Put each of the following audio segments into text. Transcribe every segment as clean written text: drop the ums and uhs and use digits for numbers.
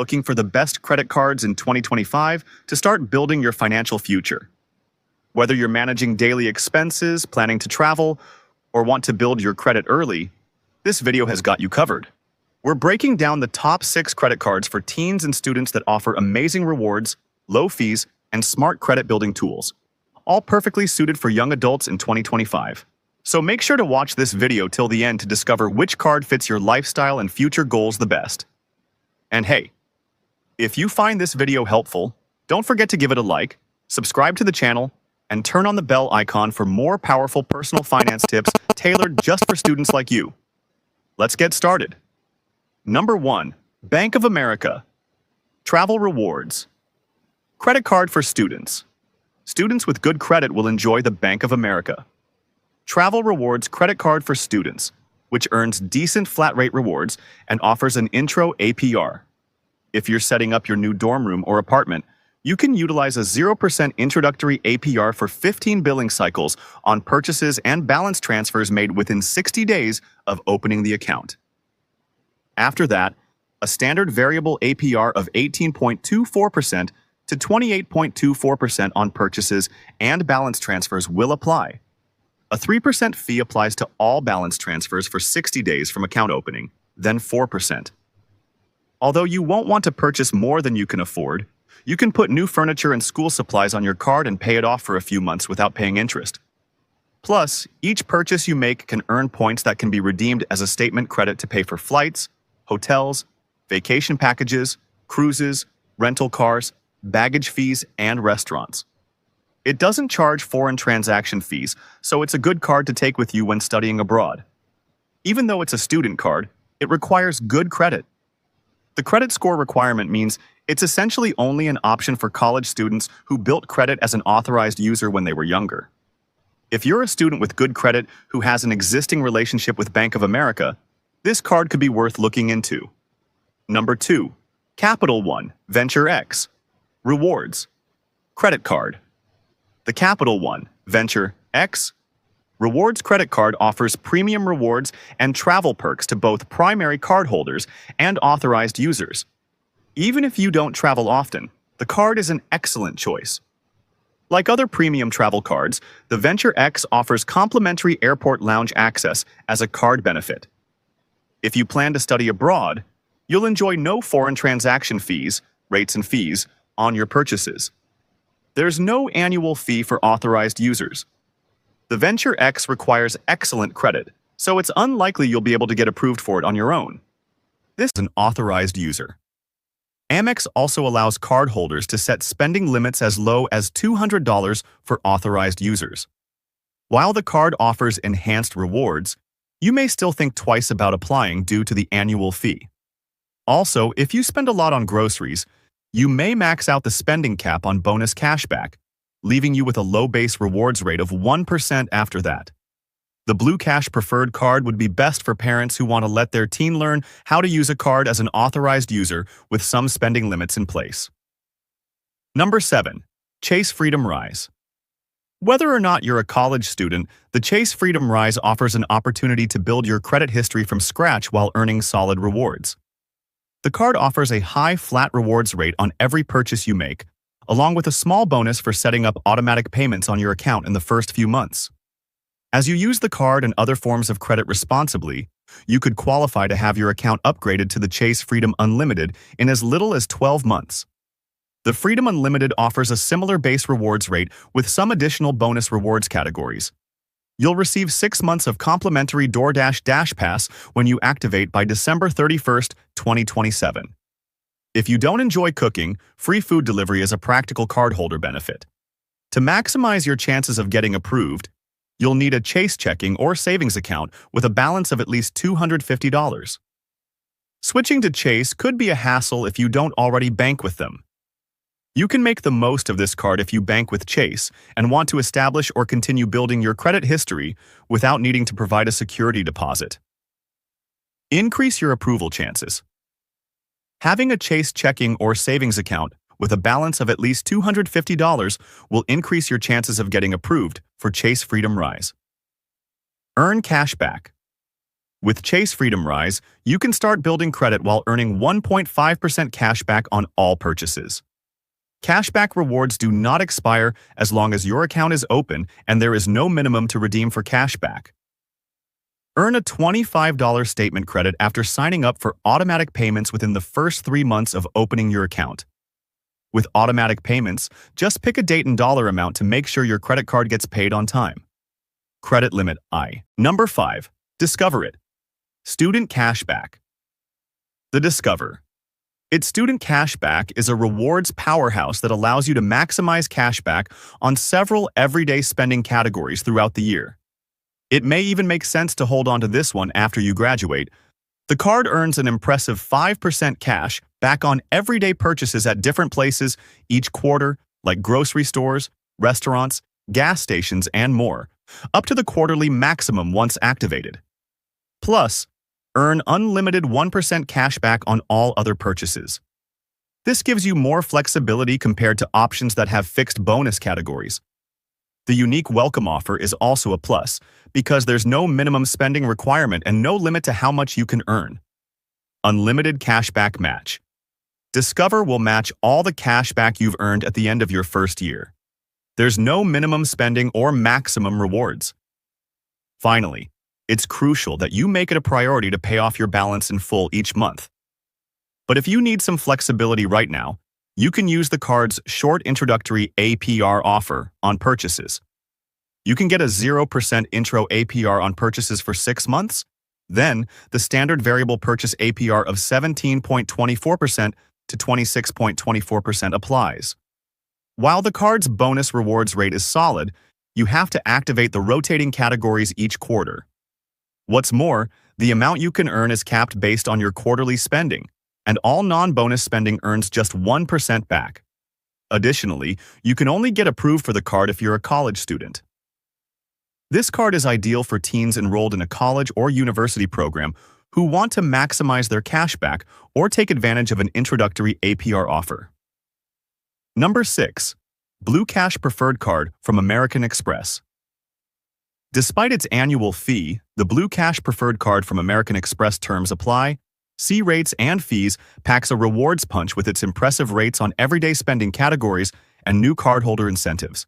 looking for the best credit cards in 2025 to start building your financial future. Whether you're managing daily expenses, planning to travel, or want to build your credit early, this video has got you covered. We're breaking down the top 6 credit cards for teens and students that offer amazing rewards, low fees, and smart credit building tools, all perfectly suited for young adults in 2025. So make sure to watch this video till the end to discover which card fits your lifestyle and future goals the best. And hey, if you find this video helpful, don't forget to give it a like, subscribe to the channel, and turn on the bell icon for more powerful personal finance tips tailored just for students like you. Let's get started. Number 1. Bank of America. Travel rewards. Credit card for students. Students with good credit will enjoy the Bank of America Travel Rewards credit card for students, which earns decent flat rate rewards and offers an intro APR. If you're setting up your new dorm room or apartment, you can utilize a 0% introductory APR for 15 billing cycles on purchases and balance transfers made within 60 days of opening the account. After that, a standard variable APR of 18.24% to 28.24% on purchases and balance transfers will apply. A 3% fee applies to all balance transfers for 60 days from account opening, then 4%. Although you won't want to purchase more than you can afford, you can put new furniture and school supplies on your card and pay it off for a few months without paying interest. Plus, each purchase you make can earn points that can be redeemed as a statement credit to pay for flights, hotels, vacation packages, cruises, rental cars, baggage fees, and restaurants. It doesn't charge foreign transaction fees, so it's a good card to take with you when studying abroad. Even though it's a student card, it requires good credit. The credit score requirement means it's essentially only an option for college students who built credit as an authorized user when they were younger. If you're a student with good credit who has an existing relationship with Bank of America, this card could be worth looking into. Number 2. Capital One Venture X. Rewards. Credit card. The Capital One Venture X Rewards credit card offers premium rewards and travel perks to both primary cardholders and authorized users. Even if you don't travel often, the card is an excellent choice. Like other premium travel cards, the Venture X offers complimentary airport lounge access as a card benefit. If you plan to study abroad, you'll enjoy no foreign transaction fees, rates and fees, on your purchases. There's no annual fee for authorized users. The Venture X requires excellent credit, so it's unlikely you'll be able to get approved for it on your own. This is an authorized user. Amex also allows cardholders to set spending limits as low as $200 for authorized users. While the card offers enhanced rewards, you may still think twice about applying due to the annual fee. Also, if you spend a lot on groceries, you may max out the spending cap on bonus cashback, leaving you with a low base rewards rate of 1% after that. The Blue Cash Preferred card would be best for parents who want to let their teen learn how to use a card as an authorized user with some spending limits in place. Number 7. Chase Freedom Rise. Whether or not you're a college student, the Chase Freedom Rise offers an opportunity to build your credit history from scratch while earning solid rewards. The card offers a high flat rewards rate on every purchase you make, along with a small bonus for setting up automatic payments on your account in the first few months. As you use the card and other forms of credit responsibly, you could qualify to have your account upgraded to the Chase Freedom Unlimited in as little as 12 months. The Freedom Unlimited offers a similar base rewards rate with some additional bonus rewards categories. You'll receive 6 months of complimentary DoorDash Dash Pass when you activate by December 31st, 2027. If you don't enjoy cooking, free food delivery is a practical cardholder benefit. To maximize your chances of getting approved, you'll need a Chase checking or savings account with a balance of at least $250. Switching to Chase could be a hassle if you don't already bank with them. You can make the most of this card if you bank with Chase and want to establish or continue building your credit history without needing to provide a security deposit. Increase your approval chances. Having a Chase checking or savings account with a balance of at least $250 will increase your chances of getting approved for Chase Freedom Rise. Earn cash back. With Chase Freedom Rise, you can start building credit while earning 1.5% cash back on all purchases. Cashback rewards do not expire as long as your account is open and there is no minimum to redeem for cashback. Earn a $25 statement credit after signing up for automatic payments within the first 3 months of opening your account. With automatic payments, just pick a date and dollar amount to make sure your credit card gets paid on time. Credit limit I. Number 5. Discover it. Student Cashback. The Discover. It's Student Cashback is a rewards powerhouse that allows you to maximize cashback on several everyday spending categories throughout the year. It may even make sense to hold on to this one after you graduate. The card earns an impressive 5% cash back on everyday purchases at different places each quarter, like grocery stores, restaurants, gas stations, and more, up to the quarterly maximum once activated. Plus, earn unlimited 1% cash back on all other purchases. This gives you more flexibility compared to options that have fixed bonus categories. The unique welcome offer is also a plus because there's no minimum spending requirement and no limit to how much you can earn. Unlimited cashback match. Discover will match all the cashback you've earned at the end of your first year. There's no minimum spending or maximum rewards. Finally, it's crucial that you make it a priority to pay off your balance in full each month. But if you need some flexibility right now, you can use the card's short introductory APR offer on purchases. You can get a 0% intro APR on purchases for 6 months. Then, the standard variable purchase APR of 17.24% to 26.24% applies. While the card's bonus rewards rate is solid, you have to activate the rotating categories each quarter. What's more, the amount you can earn is capped based on your quarterly spending, and all non-bonus spending earns just 1% back. Additionally, you can only get approved for the card if you're a college student. This card is ideal for teens enrolled in a college or university program who want to maximize their cashback or take advantage of an introductory APR offer. Number 6. Blue Cash Preferred Card from American Express. Despite its annual fee, the Blue Cash Preferred Card from American Express terms apply. See rates and fees packs a rewards punch with its impressive rates on everyday spending categories and new cardholder incentives.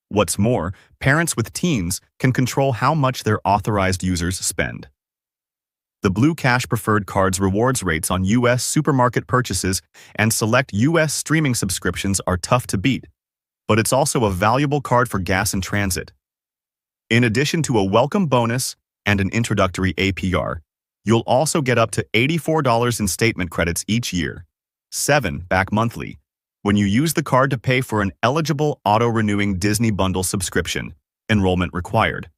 What's more, parents with teens can control how much their authorized users spend. The Blue Cash Preferred Card's rewards rates on U.S. supermarket purchases and select U.S. streaming subscriptions are tough to beat, but it's also a valuable card for gas and transit. In addition to a welcome bonus and an introductory APR, you'll also get up to $84 in statement credits each year, 7 back monthly, when you use the card to pay for an eligible auto-renewing Disney Bundle subscription, enrollment required.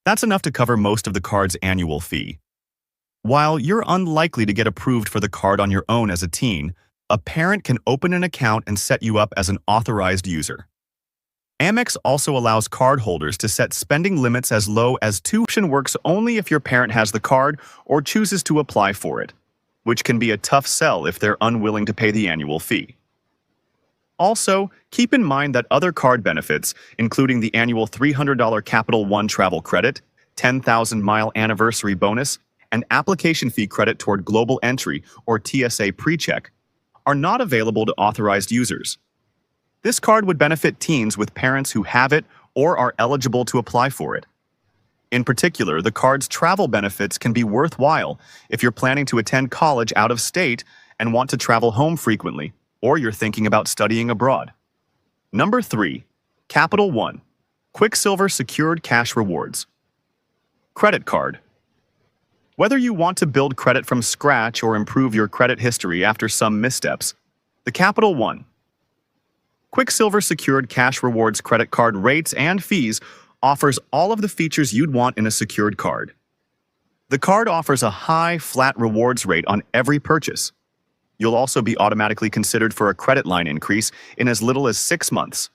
That's enough to cover most of the card's annual fee. While you're unlikely to get approved for the card on your own as a teen, a parent can open an account and set you up as an authorized user. Amex also allows cardholders to set spending limits as low as $2. Option works only if your parent has the card or chooses to apply for it, which can be a tough sell if they're unwilling to pay the annual fee. Also, keep in mind that other card benefits, including the annual $300 Capital One travel credit, 10,000-mile anniversary bonus, and application fee credit toward global entry or TSA PreCheck, are not available to authorized users. This card would benefit teens with parents who have it or are eligible to apply for it. In particular, the card's travel benefits can be worthwhile if you're planning to attend college out of state and want to travel home frequently, or you're thinking about studying abroad. Number 3. Capital One. Quicksilver Secured Cash Rewards. Credit Card. Whether you want to build credit from scratch or improve your credit history after some missteps, the Capital One Quicksilver Secured Cash Rewards credit card rates and fees offers all of the features you'd want in a secured card. The card offers a high, flat rewards rate on every purchase. You'll also be automatically considered for a credit line increase in as little as 6 months.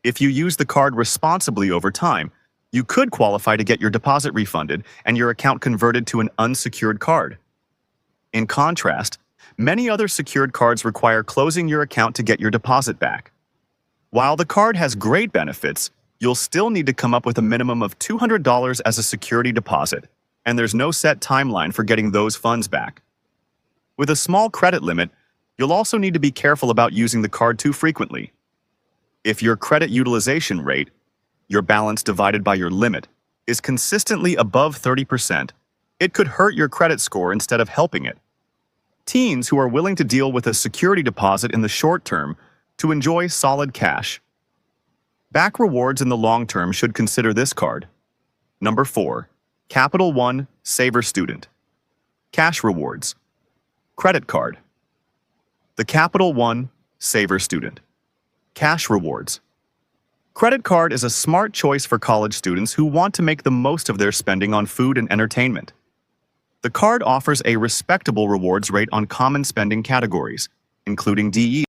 If you use the card responsibly over time, you could qualify to get your deposit refunded and your account converted to an unsecured card. In contrast, many other secured cards require closing your account to get your deposit back. While the card has great benefits, you'll still need to come up with a minimum of $200 as a security deposit. and there's no set timeline for getting those funds back. With a small credit limit, you'll also need to be careful about using the card too frequently. If your credit utilization rate, your balance divided by your limit, is consistently above 30%, it could hurt your credit score instead of helping it. Teens who are willing to deal with a security deposit in the short term to enjoy solid cash. Back rewards in the long term should consider this card. Number 4. Capital One Saver Student. Cash rewards. Credit card. The Capital One Saver Student. Cash rewards. Credit card is a smart choice for college students who want to make the most of their spending on food and entertainment. The card offers a respectable rewards rate on common spending categories, including DE.